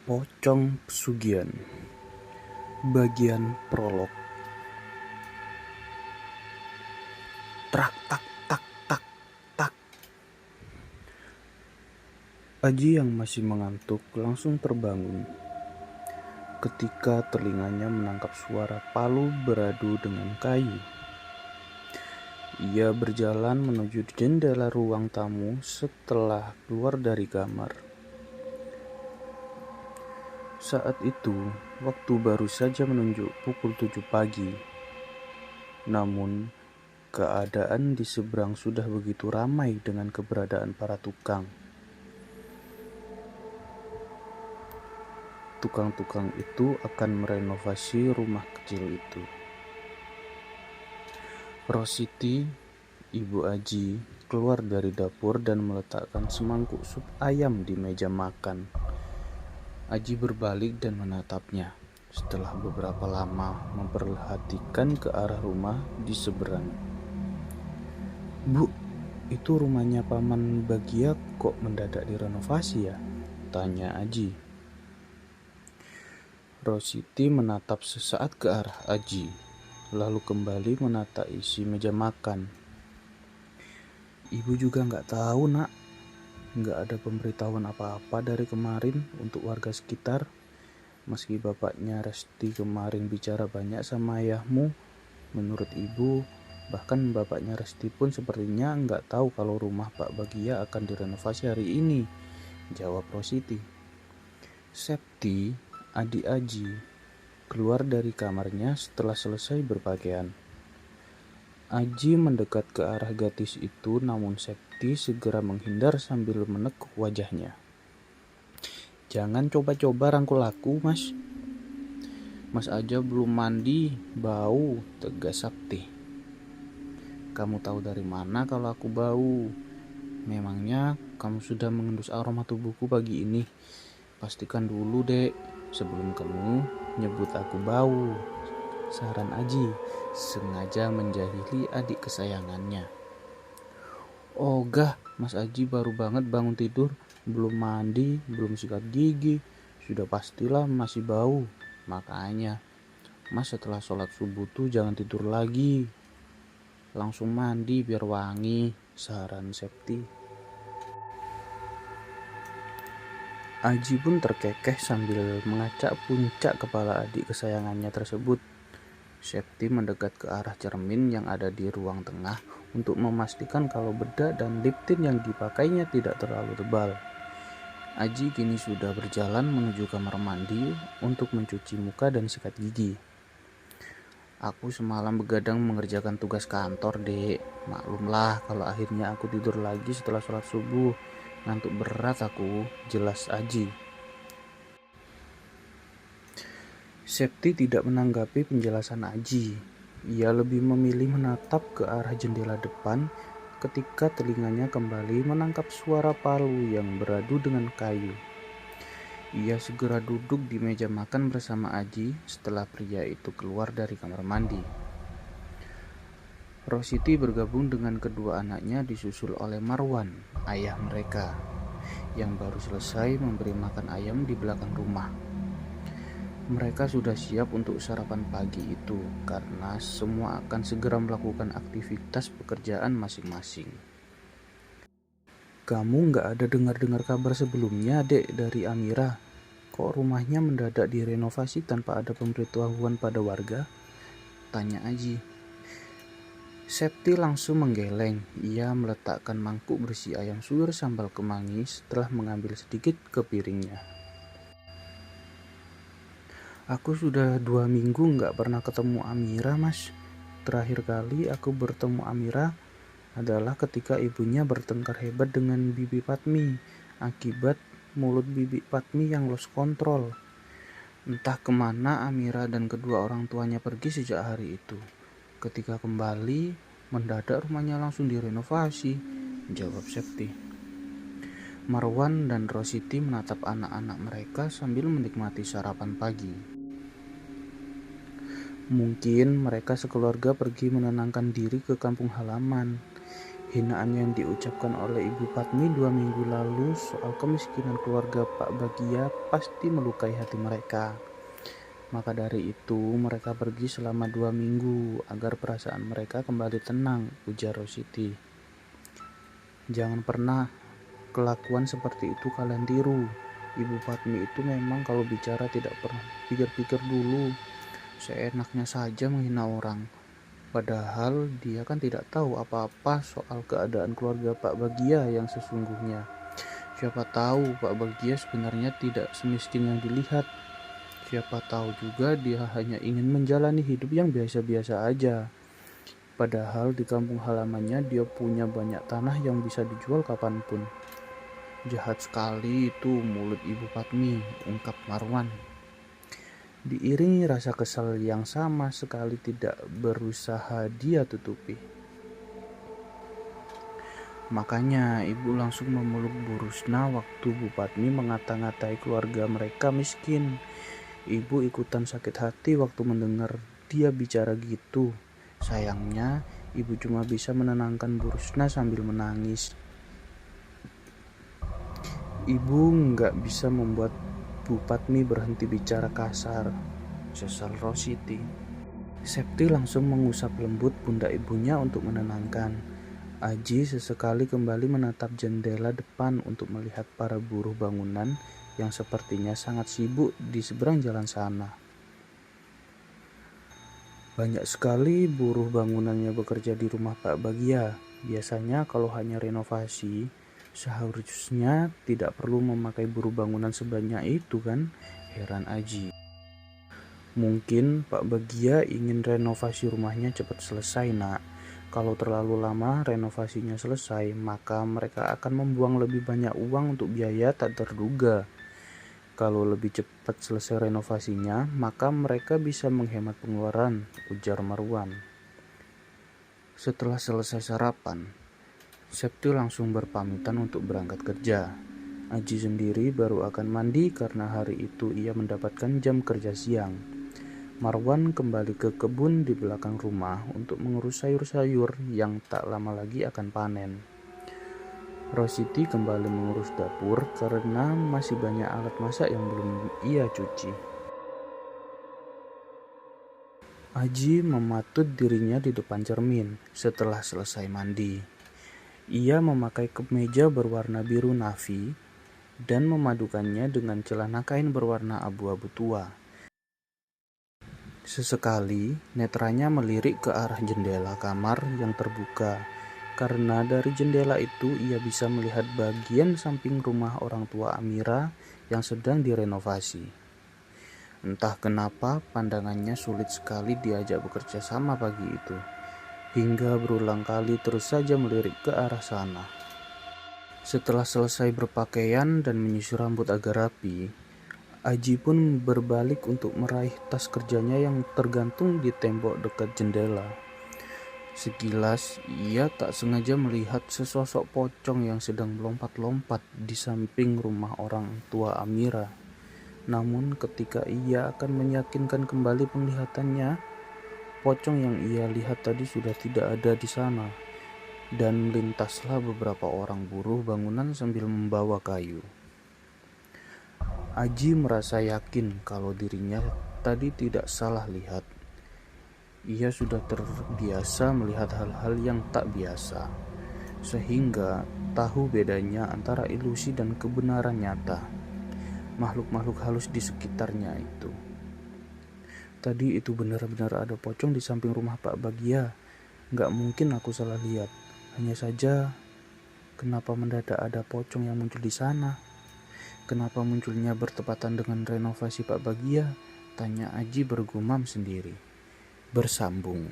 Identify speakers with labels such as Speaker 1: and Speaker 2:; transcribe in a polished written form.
Speaker 1: Pocong Pesugihan Bagian Prolog. Trak tak tak tak tak. Aji yang masih mengantuk langsung terbangun ketika telinganya menangkap suara palu beradu dengan kayu. Ia berjalan menuju jendela ruang tamu setelah keluar dari kamar. Saat itu, waktu baru saja menunjuk pukul 7 pagi. Namun, keadaan di seberang sudah begitu ramai dengan keberadaan para tukang. Tukang-tukang itu akan merenovasi rumah kecil itu. Rositi, ibu Aji, keluar dari dapur dan meletakkan semangkuk sup ayam di meja makan. Aji berbalik dan menatapnya. Setelah beberapa lama memperhatikan ke arah rumah di seberang. "Bu, itu rumahnya Paman Bagia kok mendadak direnovasi ya?" tanya Aji. Rositi menatap sesaat ke arah Aji, lalu kembali menata isi meja makan. "Ibu juga nggak tahu, Nak. Nggak ada pemberitahuan apa-apa dari kemarin untuk warga sekitar. Meski bapaknya Resti kemarin bicara banyak sama ayahmu, menurut ibu, bahkan bapaknya Resti pun sepertinya nggak tahu kalau rumah Pak Bagia akan direnovasi hari ini," jawab Rositi. Septi, adik Aji, keluar dari kamarnya setelah selesai berpakaian. Aji mendekat ke arah gadis itu, namun Septi segera menghindar sambil menekuk wajahnya. "Jangan coba-coba rangkul aku, Mas. Mas aja belum mandi, bau," tegas Septi. "Kamu tahu dari mana kalau aku bau? Memangnya kamu sudah mengendus aroma tubuhku pagi ini? Pastikan dulu, Dek, sebelum kamu nyebut aku bau," saran Aji, sengaja menjahili adik kesayangannya. "Ogah, Mas Aji baru banget bangun tidur, belum mandi, belum sikat gigi, sudah pastilah masih bau. Makanya, Mas setelah sholat subuh tuh jangan tidur lagi. Langsung mandi biar wangi," saran Septi. Aji pun terkekeh sambil mengacak puncak kepala adik kesayangannya tersebut. Septi mendekat ke arah cermin yang ada di ruang tengah untuk memastikan kalau bedak dan lip tint yang dipakainya tidak terlalu tebal. Aji kini sudah berjalan menuju kamar mandi untuk mencuci muka dan sikat gigi. "Aku semalam begadang mengerjakan tugas kantor, Dek. Maklumlah kalau akhirnya aku tidur lagi setelah sholat subuh. Ngantuk berat aku," jelas Aji. Septi tidak menanggapi penjelasan Aji. Ia lebih memilih menatap ke arah jendela depan ketika telinganya kembali menangkap suara palu yang beradu dengan kayu. Ia segera duduk di meja makan bersama Aji setelah pria itu keluar dari kamar mandi. Rositi bergabung dengan kedua anaknya disusul oleh Marwan, ayah mereka, yang baru selesai memberi makan ayam di belakang rumah. Mereka sudah siap untuk sarapan pagi itu karena semua akan segera melakukan aktivitas pekerjaan masing-masing. "Kamu nggak ada dengar-dengar kabar sebelumnya, Dek, dari Amira? Kok rumahnya mendadak direnovasi tanpa ada pemberitahuan pada warga?" tanya Aji. Septi langsung menggeleng. Ia meletakkan mangkuk berisi ayam suwir sambal kemangi setelah mengambil sedikit ke piringnya. "Aku sudah 2 minggu nggak pernah ketemu Amira, Mas. Terakhir kali aku bertemu Amira adalah ketika ibunya bertengkar hebat dengan Bibi Patmi akibat mulut Bibi Patmi yang lost kontrol. Entah kemana Amira dan kedua orang tuanya pergi sejak hari itu. Ketika kembali, mendadak rumahnya langsung direnovasi," jawab Septi. Marwan dan Rositi menatap anak-anak mereka sambil menikmati sarapan pagi. Mungkin mereka sekeluarga pergi menenangkan diri ke kampung halaman. Hinaan yang diucapkan oleh Ibu Patmi 2 minggu lalu soal kemiskinan keluarga Pak Bagia pasti melukai hati mereka. Maka dari itu mereka pergi selama 2 minggu agar perasaan mereka kembali tenang, ujar Rositi. Jangan pernah kelakuan seperti itu kalian tiru. Ibu Patmi itu memang kalau bicara tidak pernah pikir-pikir dulu. Seenaknya saja menghina orang. Padahal dia kan tidak tahu apa-apa soal keadaan keluarga Pak Bagia yang sesungguhnya. Siapa tahu Pak Bagia sebenarnya tidak semiskin yang dilihat. Siapa tahu juga dia hanya ingin menjalani hidup yang biasa-biasa aja. Padahal di kampung halamannya dia punya banyak tanah yang bisa dijual kapanpun. Jahat sekali itu mulut Ibu Patmi, ungkap Marwan. Diiringi rasa kesal yang sama sekali tidak berusaha dia tutupi. Makanya ibu langsung memeluk Bu Rusna waktu Bu Patmi mengata-ngatai keluarga mereka miskin. Ibu ikutan sakit hati waktu mendengar dia bicara gitu. Sayangnya ibu cuma bisa menenangkan Bu Rusna sambil menangis. Ibu nggak bisa membuat Bu Patmi berhenti bicara kasar, sesal Rositi. Septi langsung mengusap lembut pundak ibunya untuk menenangkan. Aji sesekali kembali menatap jendela depan untuk melihat para buruh bangunan yang sepertinya sangat sibuk di seberang jalan sana. Banyak sekali buruh bangunannya bekerja di rumah Pak Bagia. Biasanya kalau hanya renovasi, seharusnya tidak perlu memakai buruh bangunan sebanyak itu kan? Heran Aji. Mungkin Pak Bagia ingin renovasi rumahnya cepat selesai, Nak. Kalau terlalu lama renovasinya selesai, maka mereka akan membuang lebih banyak uang untuk biaya tak terduga. Kalau lebih cepat selesai renovasinya, maka mereka bisa menghemat pengeluaran, ujar Marwan. Setelah selesai sarapan, Septi langsung berpamitan untuk berangkat kerja. Aji sendiri baru akan mandi karena hari itu ia mendapatkan jam kerja siang. Marwan kembali ke kebun di belakang rumah untuk mengurus sayur-sayur yang tak lama lagi akan panen. Rositi kembali mengurus dapur karena masih banyak alat masak yang belum ia cuci. Aji mematut dirinya di depan cermin setelah selesai mandi. Ia memakai kemeja berwarna biru navy dan memadukannya dengan celana kain berwarna abu-abu tua. Sesekali, netranya melirik ke arah jendela kamar yang terbuka, karena dari jendela itu ia bisa melihat bagian samping rumah orang tua Amira yang sedang direnovasi. Entah kenapa pandangannya sulit sekali diajak bekerja sama pagi itu, hingga berulang kali terus saja melirik ke arah sana. Setelah selesai berpakaian dan menyisir rambut agar rapi, Aji pun berbalik untuk meraih tas kerjanya yang tergantung di tembok dekat jendela. Sekilas, ia tak sengaja melihat sesosok pocong yang sedang melompat-lompat di samping rumah orang tua Amira. Namun ketika ia akan meyakinkan kembali penglihatannya, pocong yang ia lihat tadi sudah tidak ada di sana. Dan melintaslah beberapa orang buruh bangunan sambil membawa kayu. Aji merasa yakin kalau dirinya tadi tidak salah lihat. Ia sudah terbiasa melihat hal-hal yang tak biasa, sehingga tahu bedanya antara ilusi dan kebenaran nyata. Makhluk-makhluk halus di sekitarnya itu. Tadi itu benar-benar ada pocong di samping rumah Pak Bagia. Gak mungkin aku salah lihat. Hanya saja, kenapa mendadak ada pocong yang muncul di sana? Kenapa munculnya bertepatan dengan renovasi Pak Bagia? Tanya Aji bergumam sendiri. Bersambung.